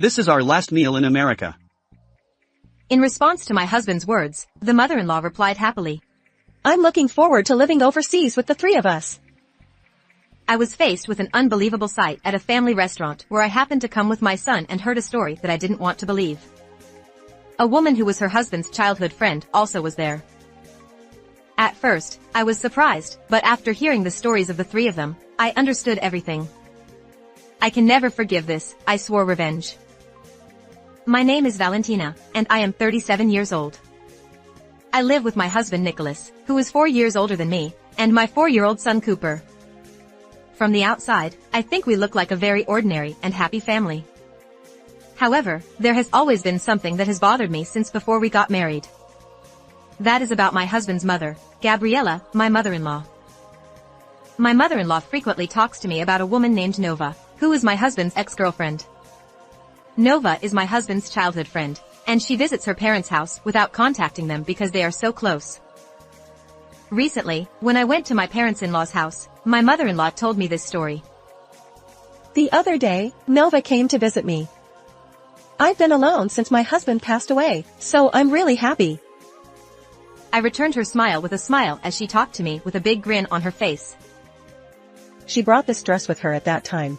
This is our last meal in America. In response to my husband's words, the mother-in-law replied happily. I'm looking forward to living overseas with the three of us. I was faced with an unbelievable sight at a family restaurant where I happened to come with my son and heard a story that I didn't want to believe. A woman who was her husband's childhood friend also was there. At first, I was surprised, but after hearing the stories of the three of them, I understood everything. I can never forgive this, I swore revenge. My name is Valentina, and I am 37 years old. I live with my husband Nicholas, who is 4 years older than me, and my 4-year-old son Cooper. From the outside, I think we look like a very ordinary and happy family. However, there has always been something that has bothered me since before we got married. That is about my husband's mother, Gabriella, my mother-in-law. My mother-in-law frequently talks to me about a woman named Nova, who is my husband's ex-girlfriend. Nova is my husband's childhood friend, and she visits her parents' house without contacting them because they are so close. Recently, when I went to my parents-in-law's house, my mother-in-law told me this story. The other day, Nova came to visit me. I've been alone since my husband passed away, so I'm really happy. I returned her smile with a smile as she talked to me with a big grin on her face. She brought this dress with her at that time.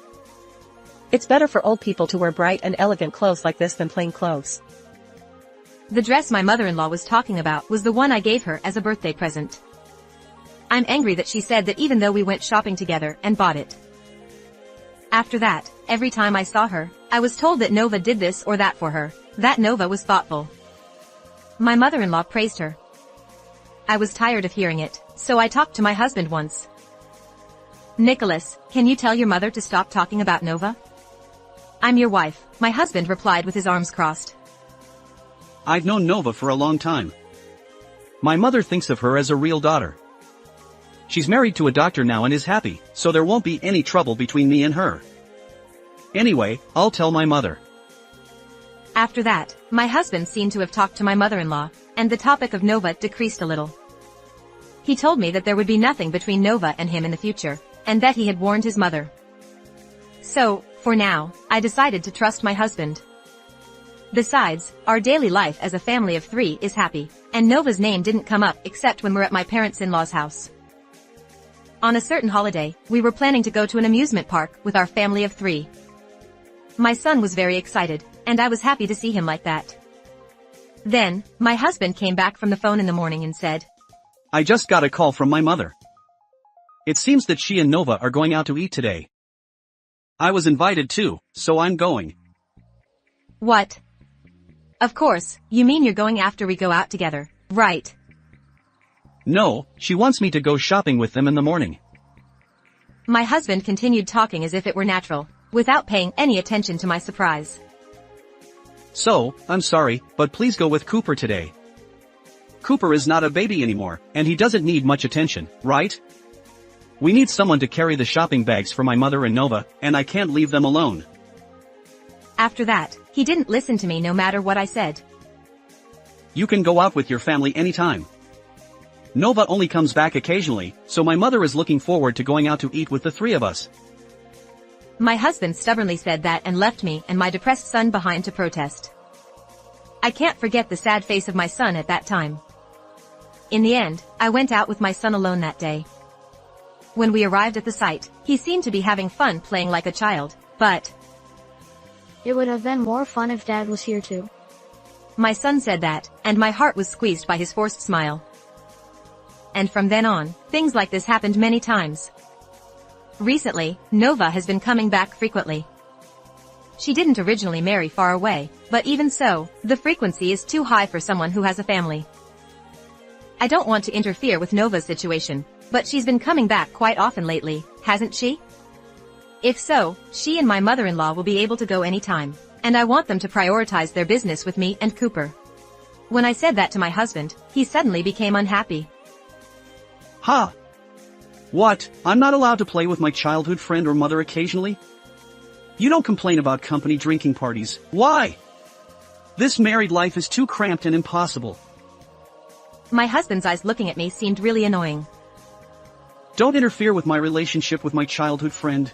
It's better for old people to wear bright and elegant clothes like this than plain clothes. The dress my mother-in-law was talking about was the one I gave her as a birthday present. I'm angry that she said that even though we went shopping together and bought it. After that, every time I saw her, I was told that Nova did this or that for her, that Nova was thoughtful. My mother-in-law praised her. I was tired of hearing it, so I talked to my husband once. Nicholas, can you tell your mother to stop talking about Nova? I'm your wife, my husband replied with his arms crossed. I've known Nova for a long time. My mother thinks of her as a real daughter. She's married to a doctor now and is happy, so there won't be any trouble between me and her. Anyway, I'll tell my mother. After that, my husband seemed to have talked to my mother-in-law, and the topic of Nova decreased a little. He told me that there would be nothing between Nova and him in the future, and that he had warned his mother. So, for now, I decided to trust my husband. Besides, our daily life as a family of 3 is happy, and Nova's name didn't come up except when we're at my parents-in-law's house. On a certain holiday, we were planning to go to an amusement park with our family of 3. My son was very excited, and I was happy to see him like that. Then, my husband came back from the phone in the morning and said, I just got a call from my mother. It seems that she and Nova are going out to eat today. I was invited too, so I'm going. What? Of course, you mean you're going after we go out together, right? No, she wants me to go shopping with them in the morning. My husband continued talking as if it were natural, without paying any attention to my surprise. So, I'm sorry, but please go with Cooper today. Cooper is not a baby anymore, and he doesn't need much attention, right? We need someone to carry the shopping bags for my mother and Nova, and I can't leave them alone. After that, he didn't listen to me no matter what I said. You can go out with your family anytime. Nova only comes back occasionally, so my mother is looking forward to going out to eat with the 3 of us. My husband stubbornly said that and left me and my depressed son behind to protest. I can't forget the sad face of my son at that time. In the end, I went out with my son alone that day. When we arrived at the site, he seemed to be having fun playing like a child, but it would have been more fun if Dad was here too. My son said that, and my heart was squeezed by his forced smile. And from then on, things like this happened many times. Recently, Nova has been coming back frequently. She didn't originally marry far away, but even so, the frequency is too high for someone who has a family. I don't want to interfere with Nova's situation, but she's been coming back quite often lately, hasn't she? If so, she and my mother-in-law will be able to go anytime, and I want them to prioritize their business with me and Cooper. When I said that to my husband, he suddenly became unhappy. Ha! What, I'm not allowed to play with my childhood friend or mother occasionally? You don't complain about company drinking parties, why? This married life is too cramped and impossible. My husband's eyes looking at me seemed really annoying. Don't interfere with my relationship with my childhood friend.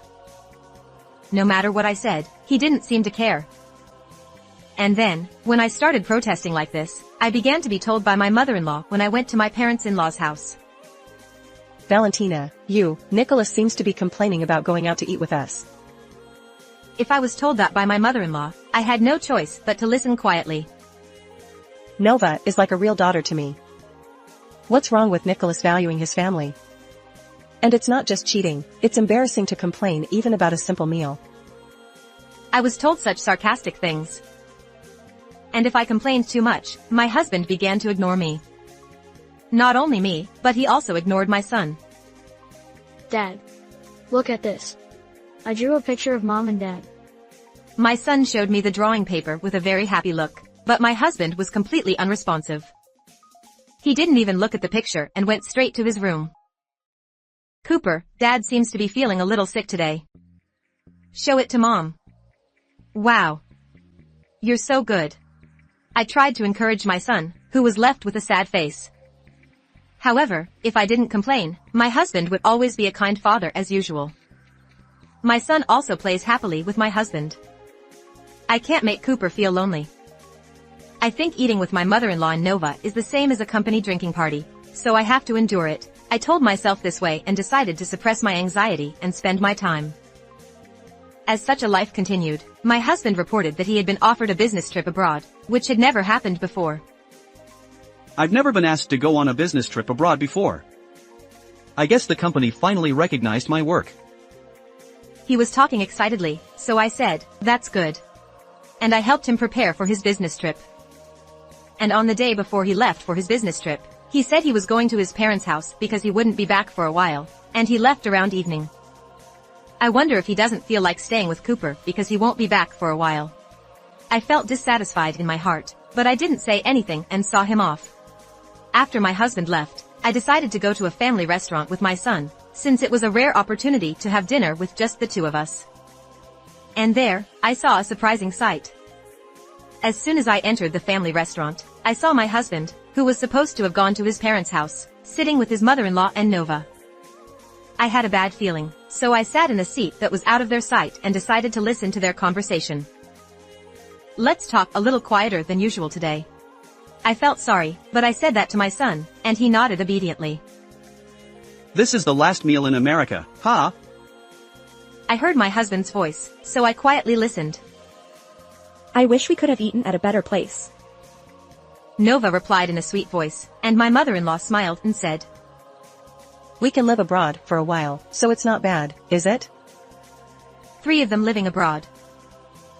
No matter what I said, he didn't seem to care. And then, when I started protesting like this, I began to be told by my mother-in-law when I went to my parents-in-law's house. Valentina, Nicholas seems to be complaining about going out to eat with us. If I was told that by my mother-in-law, I had no choice but to listen quietly. Nova is like a real daughter to me. What's wrong with Nicholas valuing his family? And it's not just cheating, it's embarrassing to complain even about a simple meal. I was told such sarcastic things. And if I complained too much, my husband began to ignore me. Not only me, but he also ignored my son. Dad, look at this. I drew a picture of Mom and Dad. My son showed me the drawing paper with a very happy look, but my husband was completely unresponsive. He didn't even look at the picture and went straight to his room. Cooper, Dad seems to be feeling a little sick today. Show it to Mom. Wow. You're so good. I tried to encourage my son, who was left with a sad face. However, if I didn't complain, my husband would always be a kind father as usual. My son also plays happily with my husband. I can't make Cooper feel lonely. I think eating with my mother-in-law and Nova is the same as a company drinking party, so I have to endure it. I told myself this way and decided to suppress my anxiety and spend my time. As such a life continued, my husband reported that he had been offered a business trip abroad, which had never happened before. I've never been asked to go on a business trip abroad before. I guess the company finally recognized my work. He was talking excitedly, so I said, "That's good." And I helped him prepare for his business trip. And on the day before he left for his business trip, he said he was going to his parents' house because he wouldn't be back for a while, and he left around evening. I wonder if he doesn't feel like staying with Cooper because he won't be back for a while. I felt dissatisfied in my heart, but I didn't say anything and saw him off. After my husband left, I decided to go to a family restaurant with my son, since it was a rare opportunity to have dinner with just the two of us. And there, I saw a surprising sight. As soon as I entered the family restaurant, I saw my husband, who was supposed to have gone to his parents' house, sitting with his mother-in-law and Nova. I had a bad feeling, so I sat in a seat that was out of their sight and decided to listen to their conversation. Let's talk a little quieter than usual today. I felt sorry, but I said that to my son, and he nodded obediently. This is the last meal in America, huh? I heard my husband's voice, so I quietly listened. I wish we could have eaten at a better place. Nova replied in a sweet voice, and my mother-in-law smiled and said, We can live abroad for a while, so it's not bad, is it? 3 of them living abroad.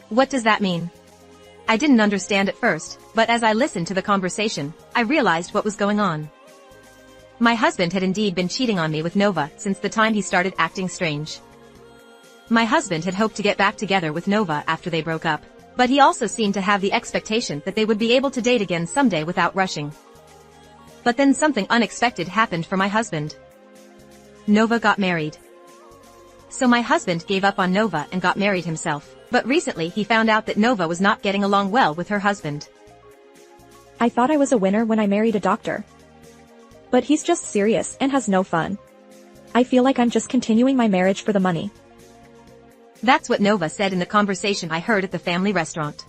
What does that mean? I didn't understand at first, but as I listened to the conversation, I realized what was going on. My husband had indeed been cheating on me with Nova since the time he started acting strange. My husband had hoped to get back together with Nova after they broke up, but he also seemed to have the expectation that they would be able to date again someday without rushing. But then something unexpected happened for my husband. Nova got married. So my husband gave up on Nova and got married himself, but recently he found out that Nova was not getting along well with her husband. I thought I was a winner when I married a doctor. But he's just serious and has no fun. I feel like I'm just continuing my marriage for the money. That's what Nova said in the conversation I heard at the family restaurant.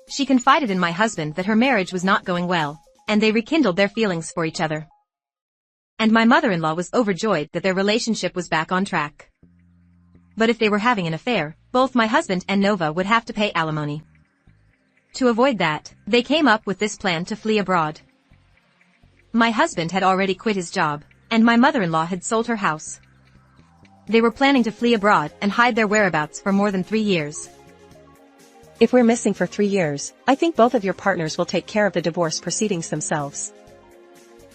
She confided in my husband that her marriage was not going well, and they rekindled their feelings for each other. And my mother-in-law was overjoyed that their relationship was back on track. But if they were having an affair, both my husband and Nova would have to pay alimony. To avoid that, they came up with this plan to flee abroad. My husband had already quit his job, and my mother-in-law had sold her house. They were planning to flee abroad and hide their whereabouts for more than 3 years. If we're missing for 3 years, I think both of your partners will take care of the divorce proceedings themselves.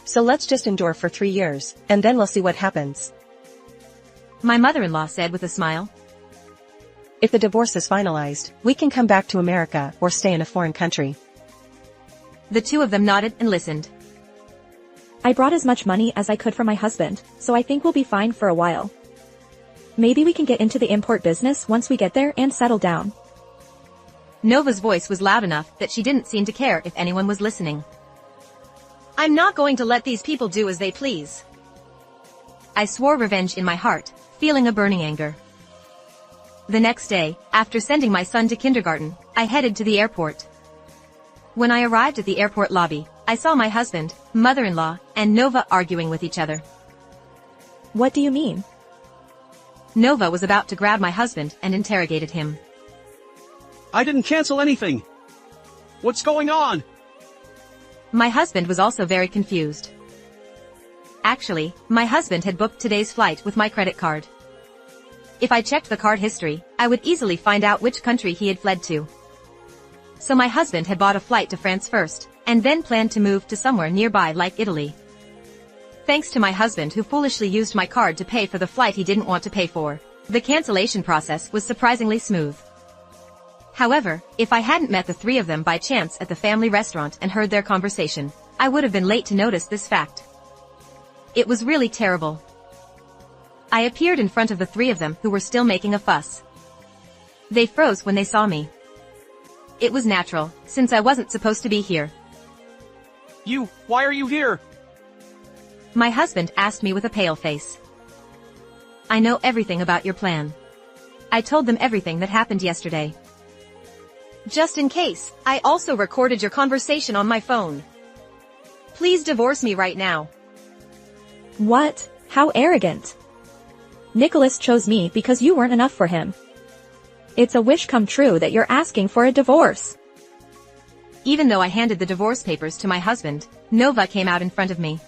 So let's just endure for 3 years, and then we'll see what happens. My mother-in-law said with a smile. If the divorce is finalized, we can come back to America or stay in a foreign country. The two of them nodded and listened. I brought as much money as I could for my husband, so I think we'll be fine for a while. Maybe we can get into the import business once we get there and settle down. Nova's voice was loud enough that she didn't seem to care if anyone was listening. I'm not going to let these people do as they please. I swore revenge in my heart, feeling a burning anger. The next day, after sending my son to kindergarten, I headed to the airport. When I arrived at the airport lobby, I saw my husband, mother-in-law, and Nova arguing with each other. What do you mean? Nova was about to grab my husband and interrogated him. I didn't cancel anything. What's going on? My husband was also very confused. Actually, my husband had booked today's flight with my credit card. If I checked the card history, I would easily find out which country he had fled to. So my husband had bought a flight to France first, and then planned to move to somewhere nearby like Italy. Thanks to my husband who foolishly used my card to pay for the flight he didn't want to pay for, the cancellation process was surprisingly smooth. However, if I hadn't met the three of them by chance at the family restaurant and heard their conversation, I would have been late to notice this fact. It was really terrible. I appeared in front of the three of them who were still making a fuss. They froze when they saw me. It was natural, since I wasn't supposed to be here. Why are you here? My husband asked me with a pale face. I know everything about your plan. I told them everything that happened yesterday. Just in case, I also recorded your conversation on my phone. Please divorce me right now. What? How arrogant. Nicholas chose me because you weren't enough for him. It's a wish come true that you're asking for a divorce. Even though I handed the divorce papers to my husband, Nova came out in front of me.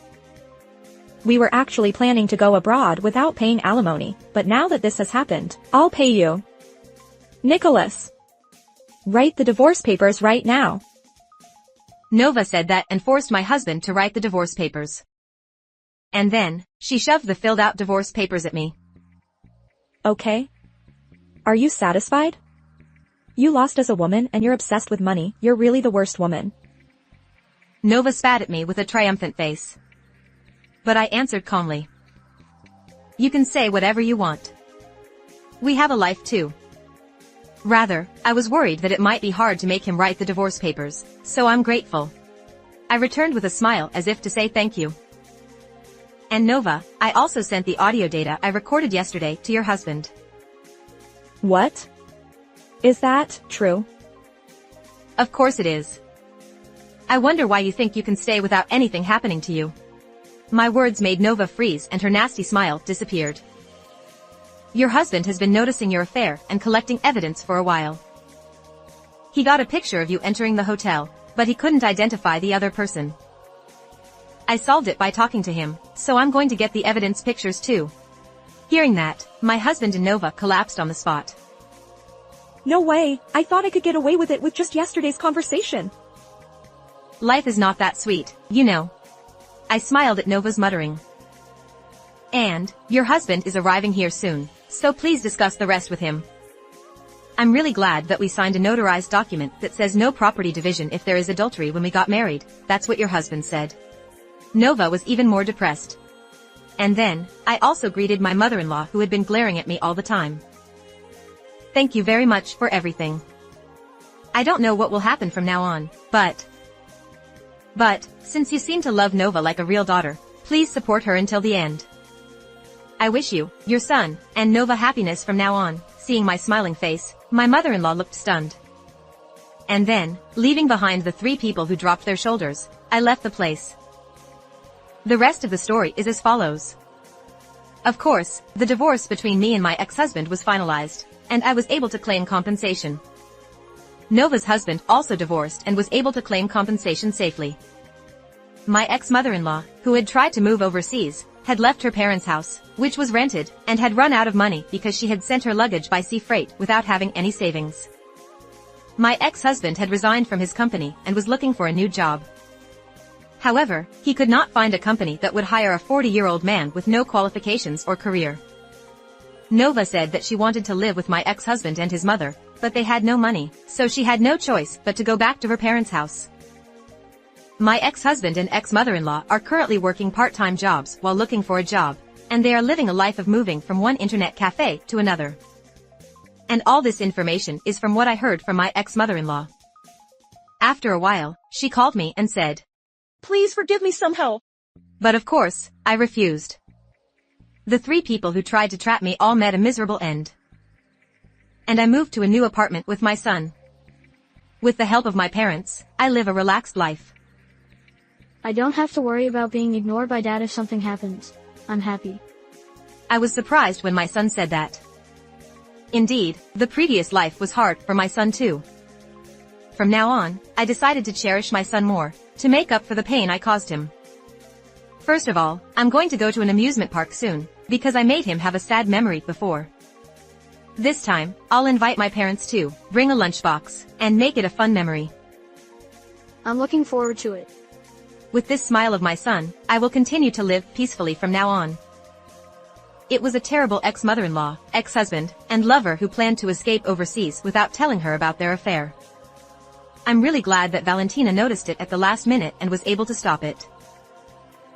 We were actually planning to go abroad without paying alimony, but now that this has happened, I'll pay you. Nicholas. Write the divorce papers right now. Nova said that and forced my husband to write the divorce papers. And then, she shoved the filled-out divorce papers at me. Okay. Are you satisfied? You lost as a woman and you're obsessed with money, you're really the worst woman. Nova spat at me with a triumphant face. But I answered calmly. You can say whatever you want. We have a life too. Rather, I was worried that it might be hard to make him write the divorce papers, so I'm grateful. I returned with a smile as if to say thank you. And Nova, I also sent the audio data I recorded yesterday to your husband. What? Is that true? Of course it is. I wonder why you think you can stay without anything happening to you. My words made Nova freeze and her nasty smile disappeared. Your husband has been noticing your affair and collecting evidence for a while. He got a picture of you entering the hotel, but he couldn't identify the other person. I solved it by talking to him, so I'm going to get the evidence pictures too. Hearing that, my husband and Nova collapsed on the spot. No way, I thought I could get away with it with just yesterday's conversation. Life is not that sweet, you know. I smiled at Nova's muttering. And, your husband is arriving here soon, so please discuss the rest with him. I'm really glad that we signed a notarized document that says no property division if there is adultery when we got married, that's what your husband said. Nova was even more depressed. And then, I also greeted my mother-in-law who had been glaring at me all the time. Thank you very much for everything. I don't know what will happen from now on, but, since you seem to love Nova like a real daughter, please support her until the end. I wish you, your son, and Nova happiness from now on. Seeing my smiling face, my mother-in-law looked stunned. And then, leaving behind the three people who dropped their shoulders, I left the place. The rest of the story is as follows. Of course, the divorce between me and my ex-husband was finalized, and I was able to claim compensation. Nova's husband also divorced and was able to claim compensation safely. My ex-mother-in-law, who had tried to move overseas, had left her parents' house, which was rented, and had run out of money because she had sent her luggage by sea freight without having any savings. My ex-husband had resigned from his company and was looking for a new job. However, he could not find a company that would hire a 40-year-old man with no qualifications or career. Nova said that she wanted to live with my ex-husband and his mother, but they had no money, so she had no choice but to go back to her parents' house. My ex-husband and ex-mother-in-law are currently working part-time jobs while looking for a job, and they are living a life of moving from one internet cafe to another. And all this information is from what I heard from my ex-mother-in-law. After a while, she called me and said, Please forgive me somehow. But of course, I refused. The three people who tried to trap me all met a miserable end. And I moved to a new apartment with my son. With the help of my parents, I live a relaxed life. I don't have to worry about being ignored by dad if something happens. I'm happy. I was surprised when my son said that. Indeed, the previous life was hard for my son too. From now on, I decided to cherish my son more, to make up for the pain I caused him. First of all, I'm going to go to an amusement park soon, because I made him have a sad memory before. This time, I'll invite my parents too, bring a lunchbox, and make it a fun memory. I'm looking forward to it. With this smile of my son, I will continue to live peacefully from now on. It was a terrible ex-mother-in-law, ex-husband, and lover who planned to escape overseas without telling her about their affair. I'm really glad that Valentina noticed it at the last minute and was able to stop it.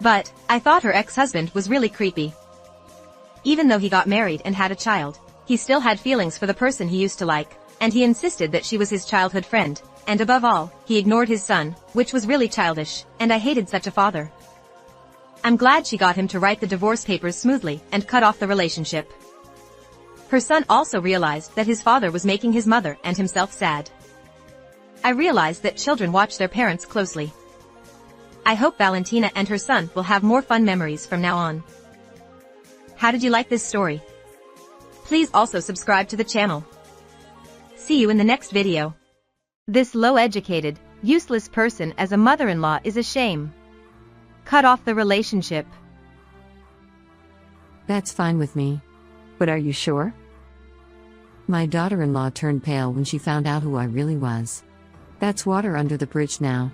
But, I thought her ex-husband was really creepy. Even though he got married and had a child, he still had feelings for the person he used to like, and he insisted that she was his childhood friend, and above all, he ignored his son, which was really childish, and I hated such a father. I'm glad she got him to write the divorce papers smoothly and cut off the relationship. Her son also realized that his father was making his mother and himself sad. I realized that children watch their parents closely. I hope Valentina and her son will have more fun memories from now on. How did you like this story? Please also subscribe to the channel. See you in the next video. This low-educated, useless person as a mother-in-law is a shame. Cut off the relationship. That's fine with me. But are you sure? My daughter-in-law turned pale when she found out who I really was. That's water under the bridge now.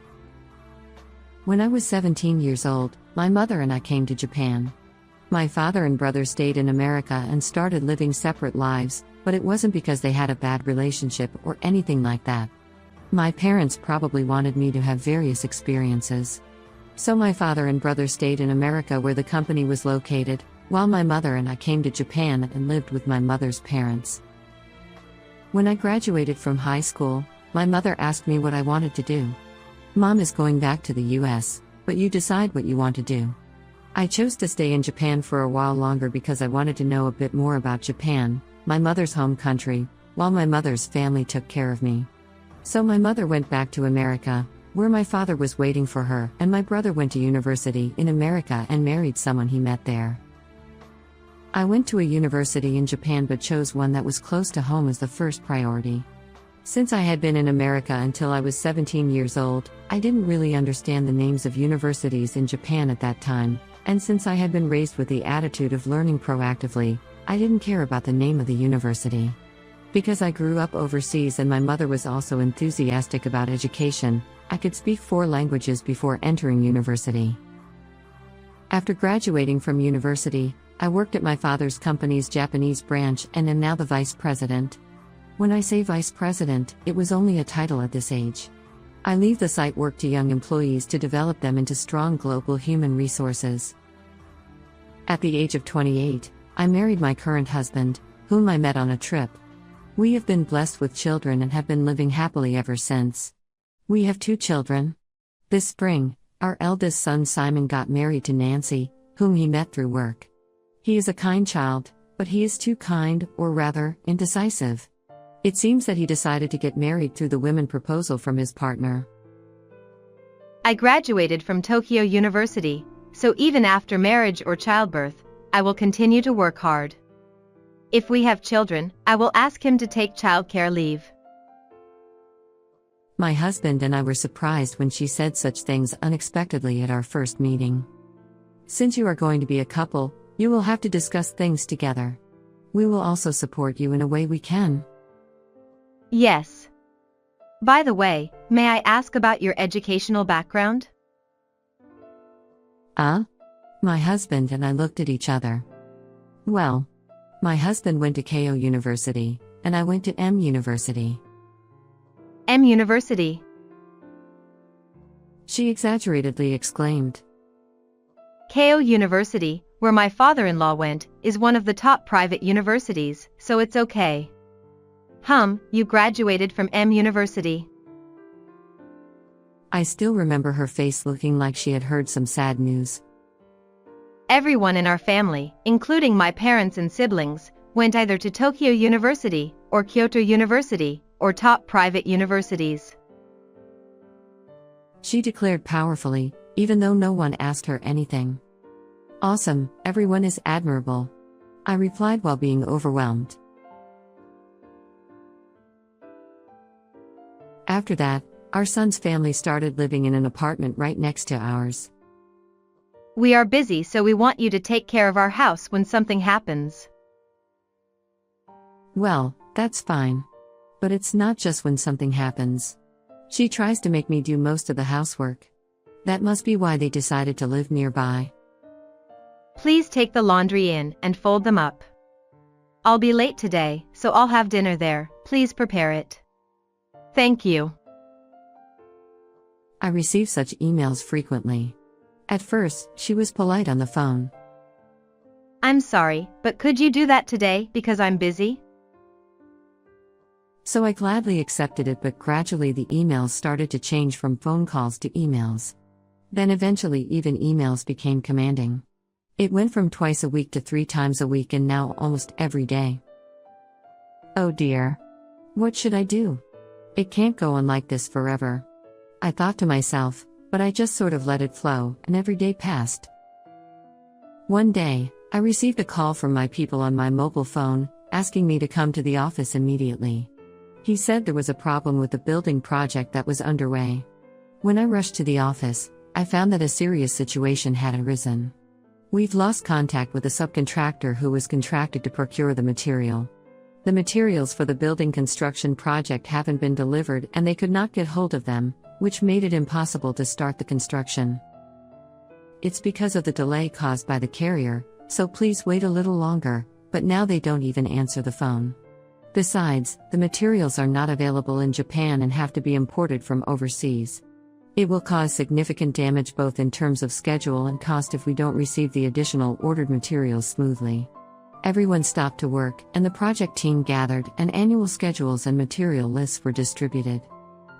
When I was 17 years old, my mother and I came to Japan. My father and brother stayed in America and started living separate lives, but it wasn't because they had a bad relationship or anything like that. My parents probably wanted me to have various experiences. So my father and brother stayed in America where the company was located, while my mother and I came to Japan and lived with my mother's parents. When I graduated from high school, my mother asked me what I wanted to do. Mom is going back to the US, but you decide what you want to do. I chose to stay in Japan for a while longer because I wanted to know a bit more about Japan, my mother's home country, while my mother's family took care of me. So my mother went back to America, where my father was waiting for her, and my brother went to university in America and married someone he met there. I went to a university in Japan but chose one that was close to home as the first priority. Since I had been in America until I was 17 years old, I didn't really understand the names of universities in Japan at that time, and since I had been raised with the attitude of learning proactively, I didn't care about the name of the university. Because I grew up overseas and my mother was also enthusiastic about education, I could speak 4 languages before entering university. After graduating from university, I worked at my father's company's Japanese branch and am now the vice president. When I say vice president, it was only a title at this age. I leave the site work to young employees to develop them into strong global human resources. At the age of 28, I married my current husband, whom I met on a trip. We have been blessed with children and have been living happily ever since. We have 2 children. This spring, our eldest son Simon got married to Nancy, whom he met through work. He is a kind child, but he is too kind, or rather, indecisive. It seems that he decided to get married through the women proposal from his partner. I graduated from Tokyo University, so even after marriage or childbirth, I will continue to work hard. If we have children, I will ask him to take childcare leave. My husband and I were surprised when she said such things unexpectedly at our first meeting. Since you are going to be a couple, you will have to discuss things together. We will also support you in a way we can. Yes. By the way, may I ask about your educational background? My husband and I looked at each other. Well, my husband went to Keio University, and I went to M University. M University. She exaggeratedly exclaimed. Keio University, where my father-in-law went, is one of the top private universities, so it's okay. You graduated from M University. I still remember her face looking like she had heard some sad news. Everyone in our family, including my parents and siblings, went either to Tokyo University, or Kyoto University, or top private universities. She declared powerfully, even though no one asked her anything. Awesome, everyone is admirable. I replied while being overwhelmed. After that, our son's family started living in an apartment right next to ours. We are busy, so we want you to take care of our house when something happens. Well, that's fine. But it's not just when something happens. She tries to make me do most of the housework. That must be why they decided to live nearby. Please take the laundry in and fold them up. I'll be late today, so I'll have dinner there. Please prepare it. Thank you. I receive such emails frequently. At first, she was polite on the phone. I'm sorry, but could you do that today because I'm busy? So I gladly accepted it, but gradually the emails started to change from phone calls to emails. Then eventually even emails became commanding. It went from twice a week to 3 times a week and now almost every day. Oh dear. What should I do? It can't go on like this forever. I thought to myself, but I just sort of let it flow, and every day passed. One day, I received a call from my people on my mobile phone, asking me to come to the office immediately. He said there was a problem with the building project that was underway. When I rushed to the office, I found that a serious situation had arisen. We've lost contact with a subcontractor who was contracted to procure the material. The materials for the building construction project haven't been delivered and they could not get hold of them, which made it impossible to start the construction. It's because of the delay caused by the carrier, so please wait a little longer, but now they don't even answer the phone. Besides, the materials are not available in Japan and have to be imported from overseas. It will cause significant damage both in terms of schedule and cost if we don't receive the additional ordered materials smoothly. Everyone stopped to work, and the project team gathered, and annual schedules and material lists were distributed.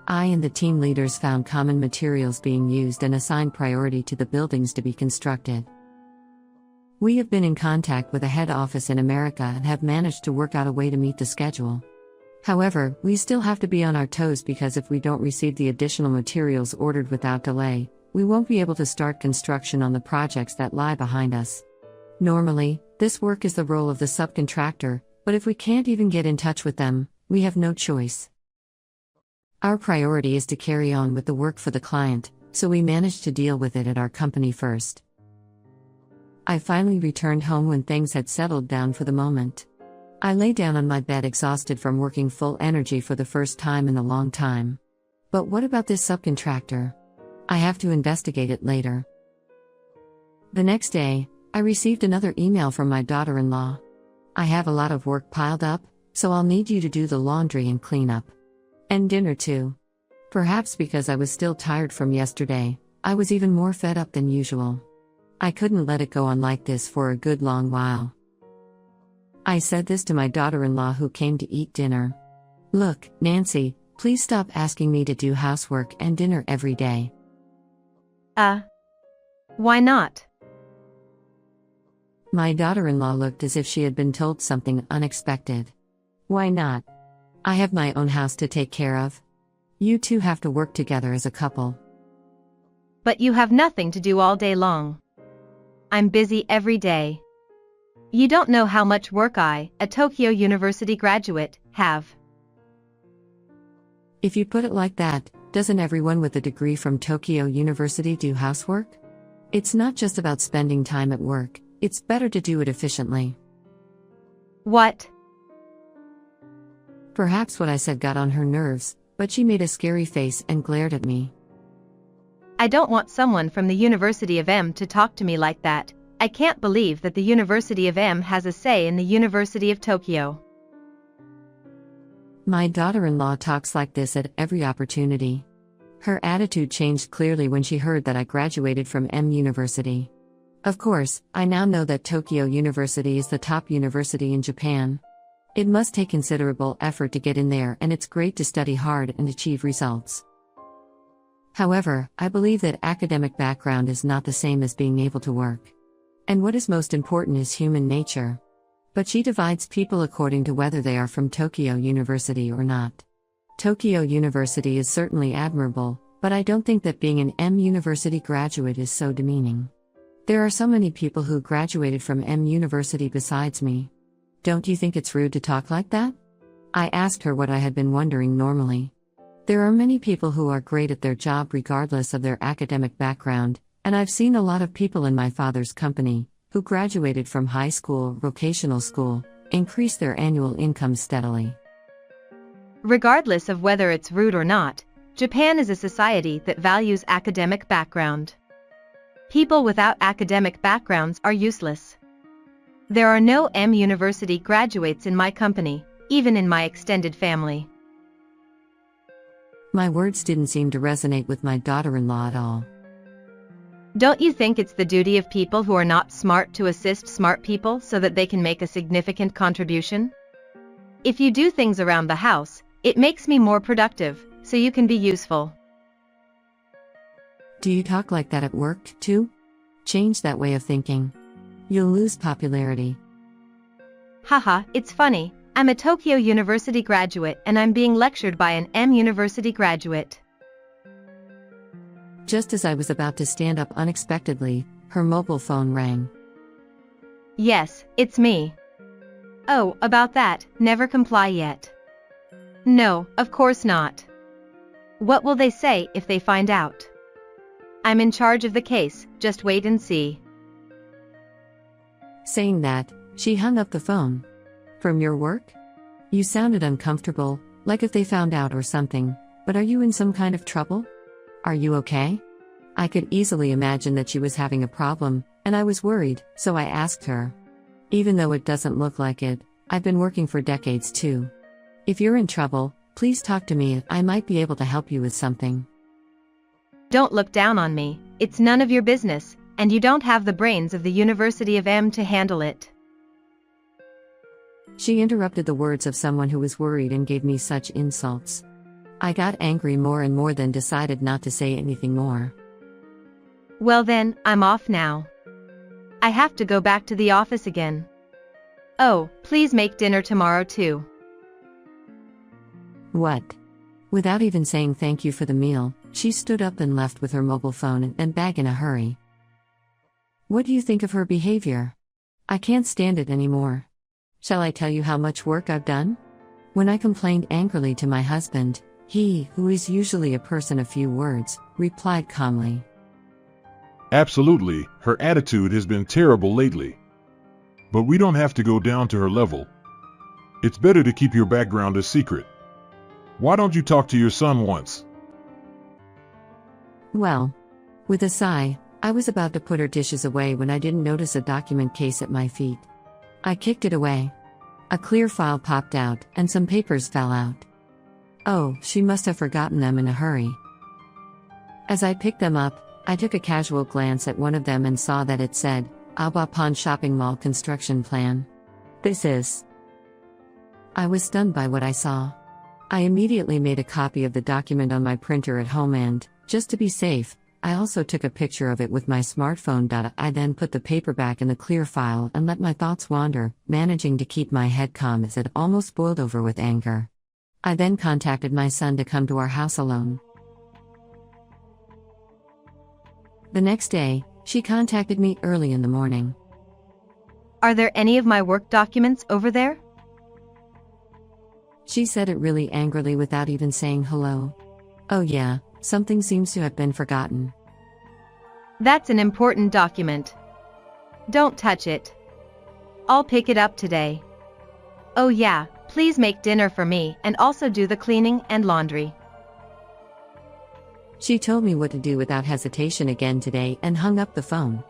I and the team leaders found common materials being used and assigned priority to the buildings to be constructed. We have been in contact with a head office in America and have managed to work out a way to meet the schedule. However, we still have to be on our toes because if we don't receive the additional materials ordered without delay, we won't be able to start construction on the projects that lie behind us. Normally, this work is the role of the subcontractor, but if we can't even get in touch with them, we have no choice. Our priority is to carry on with the work for the client, so we managed to deal with it at our company first. I finally returned home when things had settled down for the moment. I lay down on my bed exhausted from working full energy for the first time in a long time. But what about this subcontractor? I have to investigate it later. The next day, I received another email from my daughter-in-law. I have a lot of work piled up, so I'll need you to do the laundry and clean up. And dinner too. Perhaps because I was still tired from yesterday, I was even more fed up than usual. I couldn't let it go on like this for a good long while. I said this to my daughter-in-law who came to eat dinner. Look, Nancy, please stop asking me to do housework and dinner every day. Why not? My daughter-in-law looked as if she had been told something unexpected. Why not? I have my own house to take care of. You two have to work together as a couple. But you have nothing to do all day long. I'm busy every day. You don't know how much work I, a Tokyo University graduate, have. If you put it like that, doesn't everyone with a degree from Tokyo University do housework? It's not just about spending time at work, it's better to do it efficiently. What? Perhaps what I said got on her nerves, but she made a scary face and glared at me. I don't want someone from the University of M to talk to me like that. I can't believe that the University of M has a say in the University of Tokyo. My daughter-in-law talks like this at every opportunity. Her attitude changed clearly when she heard that I graduated from M University. Of course, I now know that Tokyo University is the top university in Japan. It must take considerable effort to get in there, and it's great to study hard and achieve results. However, I believe that academic background is not the same as being able to work. And what is most important is human nature. But she divides people according to whether they are from Tokyo University or not. Tokyo University is certainly admirable, But I don't think that being an M University graduate is so demeaning. There are so many people who graduated from M University besides me. Don't you think it's rude to talk like that? I asked her what I had been wondering normally. There are many people who are great at their job regardless of their academic background, and I've seen a lot of people in my father's company, who graduated from high school, vocational school, increase their annual income steadily. Regardless of whether it's rude or not, Japan is a society that values academic background. People without academic backgrounds are useless. There are no M University graduates in my company, even in my extended family. My words didn't seem to resonate with my daughter-in-law at all. Don't you think it's the duty of people who are not smart to assist smart people so that they can make a significant contribution? If you do things around the house, it makes me more productive, so you can be useful. Do you talk like that at work, too? Change that way of thinking. You'll lose popularity. Haha, it's funny. I'm a Tokyo University graduate and I'm being lectured by an M University graduate. Just as I was about to stand up unexpectedly, her mobile phone rang. Yes, it's me. Oh, about that, never comply yet. No, of course not. What will they say if they find out? I'm in charge of the case, just wait and see. Saying that, she hung up the phone. From your work? You sounded uncomfortable, like if they found out or something, but are you in some kind of trouble? Are you okay? I could easily imagine that she was having a problem, and I was worried, so I asked her. Even though it doesn't look like it, I've been working for decades too. If you're in trouble, please talk to me, I might be able to help you with something. Don't look down on me, it's none of your business, and you don't have the brains of the University of M to handle it. She interrupted the words of someone who was worried and gave me such insults. I got angry more and more, then decided not to say anything more. Well then, I'm off now. I have to go back to the office again. Oh, please make dinner tomorrow too. What? Without even saying thank you for the meal, she stood up and left with her mobile phone and bag in a hurry. What do you think of her behavior? I can't stand it anymore. Shall I tell you how much work I've done? When I complained angrily to my husband, he, who is usually a person of few words, replied calmly. Absolutely, her attitude has been terrible lately. But we don't have to go down to her level. It's better to keep your background a secret. Why don't you talk to your son once? Well, with a sigh, I was about to put her dishes away when I didn't notice a document case at my feet. I kicked it away. A clear file popped out, and some papers fell out. Oh, she must have forgotten them in a hurry. As I picked them up, I took a casual glance at one of them and saw that it said, Alba Pond Shopping Mall Construction Plan. This is... I was stunned by what I saw. I immediately made a copy of the document on my printer at home and, just to be safe, I also took a picture of it with my smartphone. I then put the paper back in the clear file and let my thoughts wander, managing to keep my head calm as it almost boiled over with anger. I then contacted my son to come to our house alone. The next day, she contacted me early in the morning. Are there any of my work documents over there? She said it really angrily without even saying hello. Oh yeah, something seems to have been forgotten. That's an important document. Don't touch it. I'll pick it up today. Oh yeah, please make dinner for me and also do the cleaning and laundry. She told me what to do without hesitation again today and hung up the phone.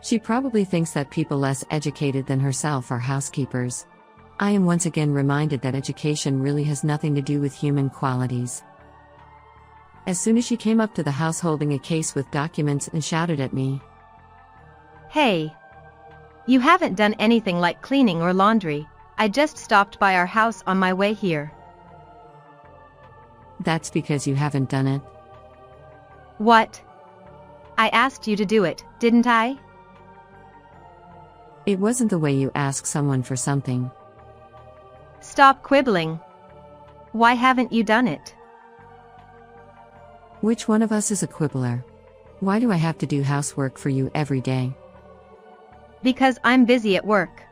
She probably thinks that people less educated than herself are housekeepers. I am once again reminded that education really has nothing to do with human qualities. As soon as she came up to the house holding a case with documents and shouted at me. Hey! You haven't done anything like cleaning or laundry. I just stopped by our house on my way here. That's because you haven't done it. What? I asked you to do it, didn't I? It wasn't the way you ask someone for something. Stop quibbling. Why haven't you done it? Which one of us is a quibbler? Why do I have to do housework for you every day? Because I'm busy at work.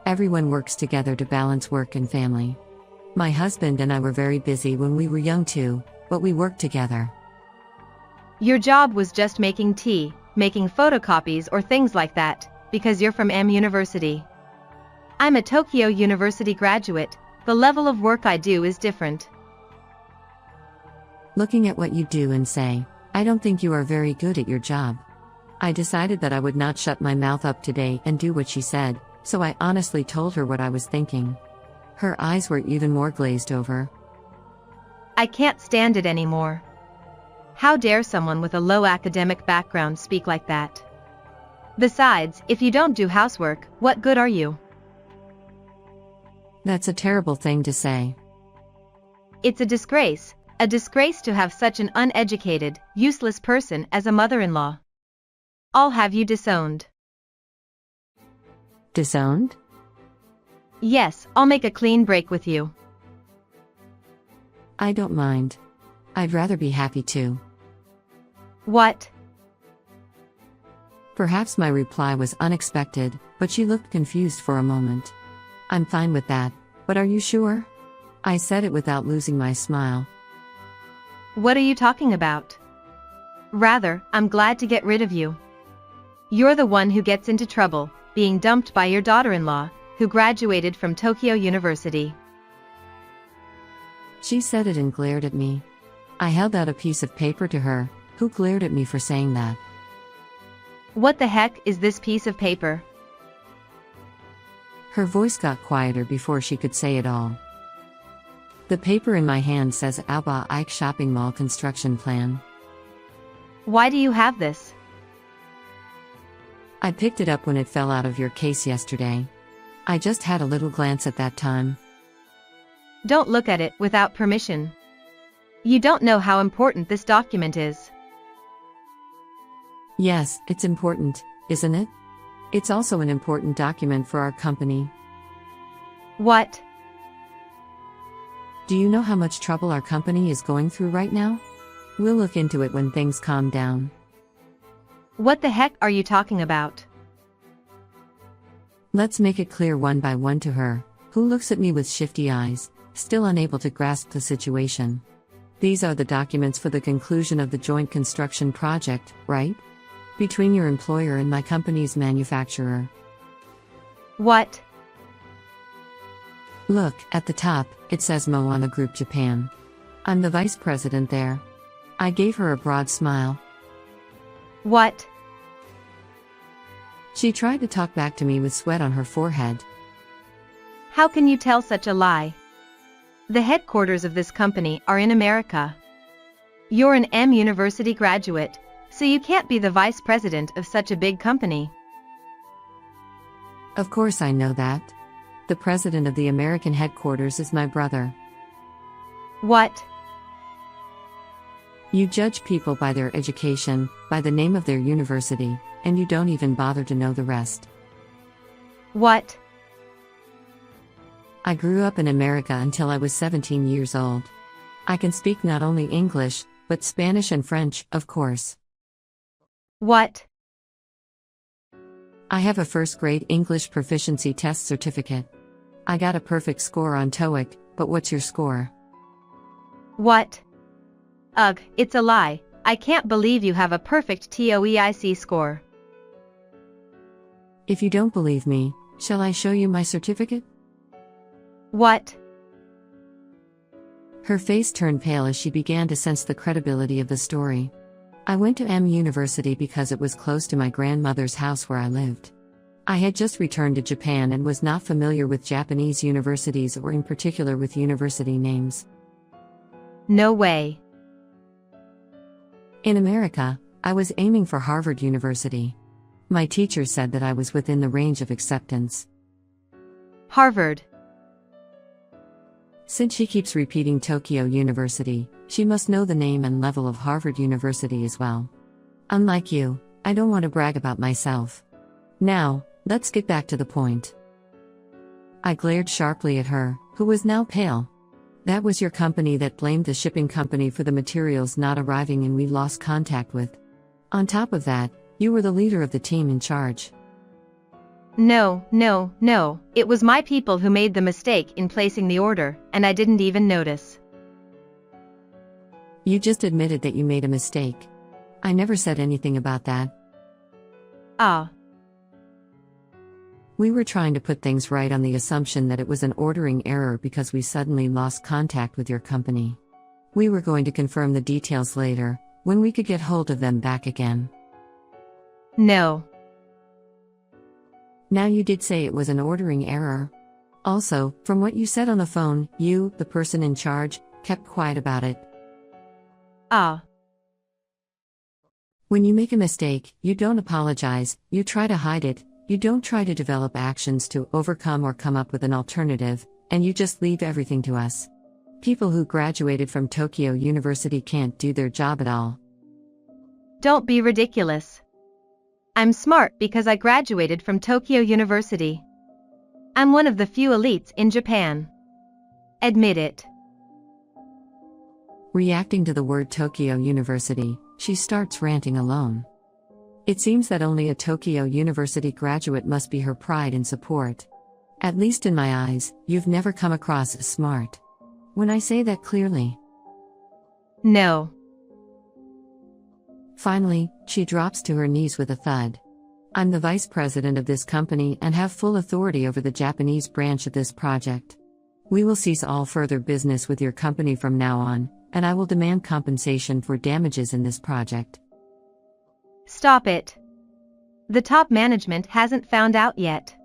Everyone works together to balance work and family. My husband and I were very busy when we were young too, but we worked together. Your job was just making tea, making photocopies or things like that, because you're from University. I'm a Tokyo University graduate, the level of work I do is different. Looking at what you do and say, I don't think you are very good at your job. I decided that I would not shut my mouth up today and do what she said, so I honestly told her what I was thinking. Her eyes were even more glazed over. I can't stand it anymore. How dare someone with a low academic background speak like that? Besides, if you don't do housework, what good are you? That's a terrible thing to say. It's a disgrace to have such an uneducated, useless person as a mother-in-law. I'll have you disowned. Disowned? Yes, I'll make a clean break with you. I don't mind. I'd rather be happy too. What? Perhaps my reply was unexpected, but she looked confused for a moment. I'm fine with that, but are you sure? I said it without losing my smile. What are you talking about? Rather, I'm glad to get rid of you. You're the one who gets into trouble, being dumped by your daughter-in-law, who graduated from Tokyo University. She said it and glared at me. I held out a piece of paper to her, who glared at me for saying that. What the heck is this piece of paper? Her voice got quieter before she could say it all. The paper in my hand says aita shopping mall construction plan. Why do you have this? I picked it up when it fell out of your case yesterday. I just had a little glance at that time. Don't look at it without permission. You don't know how important this document is. Yes, it's important, isn't it? It's also an important document for our company. What? Do you know how much trouble our company is going through right now? We'll look into it when things calm down. What the heck are you talking about? Let's make it clear one by one to her, who looks at me with shifty eyes, still unable to grasp the situation. These are the documents for the conclusion of the joint construction project, right? Between your employer and my company's manufacturer. What? Look, at the top, it says Moana Group Japan. I'm the vice president there. I gave her a broad smile. What? She tried to talk back to me with sweat on her forehead. How can you tell such a lie? The headquarters of this company are in America. You're an University graduate, so you can't be the vice president of such a big company. Of course I know that. The president of the American headquarters is my brother. What? You judge people by their education, by the name of their university, and you don't even bother to know the rest. What? I grew up in America until I was 17 years old. I can speak not only English, but Spanish and French, of course. What? I have a first-grade English proficiency test certificate. I got a perfect score on TOEIC, but what's your score? What? Ugh, it's a lie. I can't believe you have a perfect TOEIC score. If you don't believe me, shall I show you my certificate? What? Her face turned pale as she began to sense the credibility of the story. I went to University because it was close to my grandmother's house where I lived. I had just returned to Japan and was not familiar with Japanese universities or in particular with university names. No way. In America, I was aiming for Harvard University. My teacher said that I was within the range of acceptance. Harvard. Since she keeps repeating Tokyo University, she must know the name and level of Harvard University as well. Unlike you, I don't want to brag about myself. Now, let's get back to the point. I glared sharply at her, who was now pale. That was your company that blamed the shipping company for the materials not arriving and we lost contact with. On top of that, you were the leader of the team in charge. No, no, no, it was my people who made the mistake in placing the order, and I didn't even notice. You just admitted that you made a mistake. I never said anything about that. Ah. We were trying to put things right on the assumption that it was an ordering error because we suddenly lost contact with your company. We were going to confirm the details later, when we could get hold of them back again. No. Now you did say it was an ordering error. Also, from what you said on the phone, you, the person in charge, kept quiet about it. Ah. When you make a mistake, you don't apologize, you try to hide it, you don't try to develop actions to overcome or come up with an alternative, and you just leave everything to us. People who graduated from Tokyo University can't do their job at all. Don't be ridiculous. I'm smart because I graduated from Tokyo University. I'm one of the few elites in Japan. Admit it. Reacting to the word Tokyo University, she starts ranting alone. It seems that only a Tokyo University graduate must be her pride and support. At least in my eyes, you've never come across as smart. When I say that clearly. No. Finally, she drops to her knees with a thud. I'm the vice president of this company and have full authority over the Japanese branch of this project. We will cease all further business with your company from now on, and I will demand compensation for damages in this project. Stop it. The top management hasn't found out yet.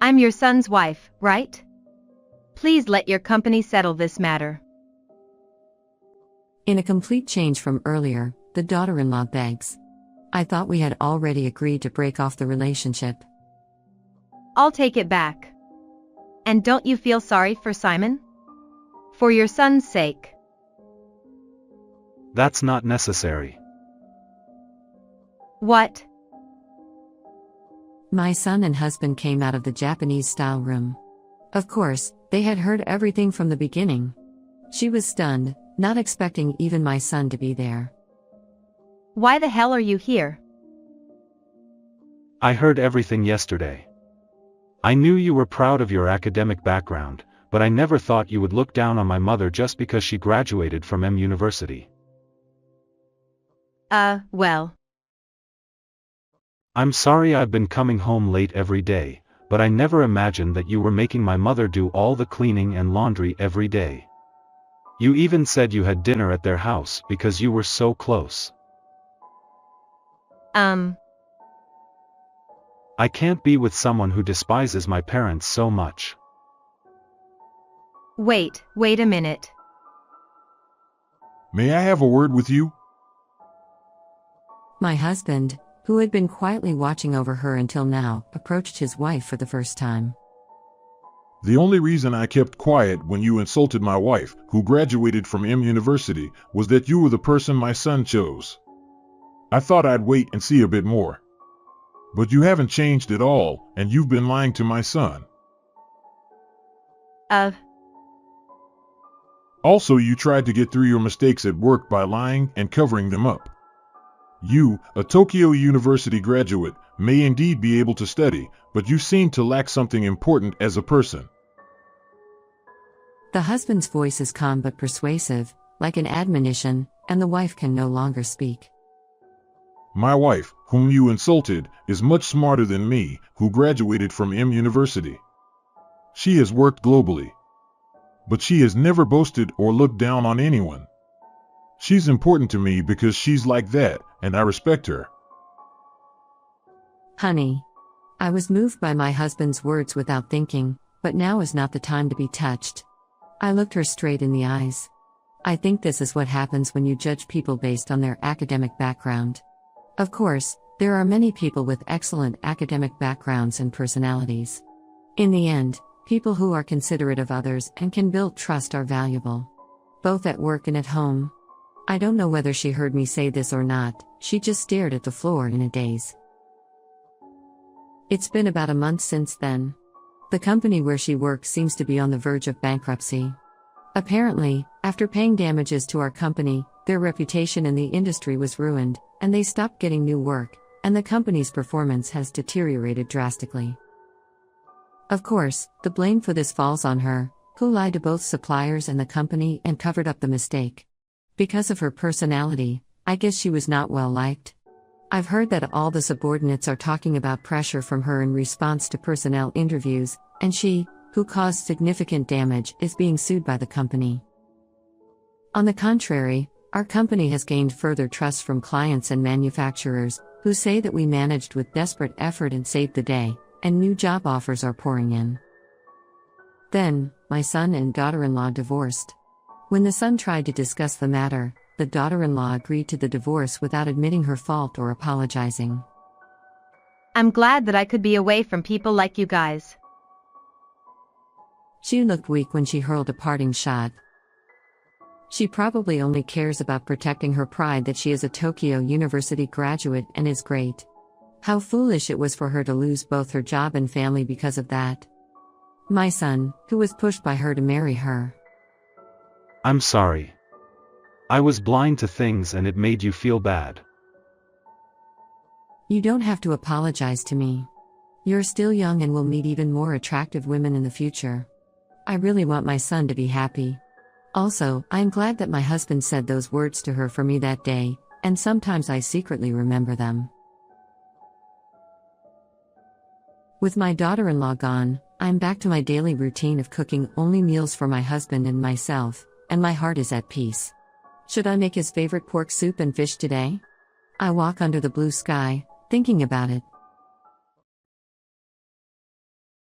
I'm your son's wife, right? Please let your company settle this matter. In a complete change from earlier, the daughter-in-law begs. I thought we had already agreed to break off the relationship. I'll take it back. And don't you feel sorry for Simon? For your son's sake. That's not necessary. What? My son and husband came out of the Japanese-style room. Of course, they had heard everything from the beginning. She was stunned, not expecting even my son to be there. Why the hell are you here? I heard everything yesterday. I knew you were proud of your academic background, but I never thought you would look down on my mother just because she graduated from M University. Well. I'm sorry I've been coming home late every day, but I never imagined that you were making my mother do all the cleaning and laundry every day. You even said you had dinner at their house because you were so close. I can't be with someone who despises my parents so much. Wait a minute. May I have a word with you? My husband, who had been quietly watching over her until now, approached his wife for the first time. The only reason I kept quiet when you insulted my wife, who graduated from M University, was that you were the person my son chose. I thought I'd wait and see a bit more. But you haven't changed at all, and you've been lying to my son. Also, you tried to get through your mistakes at work by lying and covering them up. You, a Tokyo University graduate, may indeed be able to study, but you seem to lack something important as a person. The husband's voice is calm but persuasive, like an admonition, and the wife can no longer speak. My wife, whom you insulted, is much smarter than me, who graduated from M University. She has worked globally. But she has never boasted or looked down on anyone. She's important to me because she's like that, and I respect her. Honey. I was moved by my husband's words without thinking, but now is not the time to be touched. I looked her straight in the eyes. I think this is what happens when you judge people based on their academic background. Of course, there are many people with excellent academic backgrounds and personalities. In the end, people who are considerate of others and can build trust are valuable. Both at work and at home. I don't know whether she heard me say this or not, she just stared at the floor in a daze. It's been about a month since then. The company where she works seems to be on the verge of bankruptcy. Apparently, after paying damages to our company, their reputation in the industry was ruined, and they stopped getting new work, and the company's performance has deteriorated drastically. Of course, the blame for this falls on her, who lied to both suppliers and the company and covered up the mistake. Because of her personality, I guess she was not well liked. I've heard that all the subordinates are talking about pressure from her in response to personnel interviews, and she, who caused significant damage, is being sued by the company. On the contrary, our company has gained further trust from clients and manufacturers, who say that we managed with desperate effort and saved the day, and new job offers are pouring in. Then, my son and daughter-in-law divorced. When the son tried to discuss the matter, the daughter-in-law agreed to the divorce without admitting her fault or apologizing. I'm glad that I could be away from people like you guys. She looked weak when she hurled a parting shot. She probably only cares about protecting her pride that she is a Tokyo University graduate and is great. How foolish it was for her to lose both her job and family because of that. My son, who was pushed by her to marry her. I'm sorry. I was blind to things and it made you feel bad. You don't have to apologize to me. You're still young and will meet even more attractive women in the future. I really want my son to be happy. Also, I'm glad that my husband said those words to her for me that day, and sometimes I secretly remember them. With my daughter-in-law gone, I'm back to my daily routine of cooking only meals for my husband and myself, and my heart is at peace. Should I make his favorite pork soup and fish today? I walk under the blue sky, thinking about it,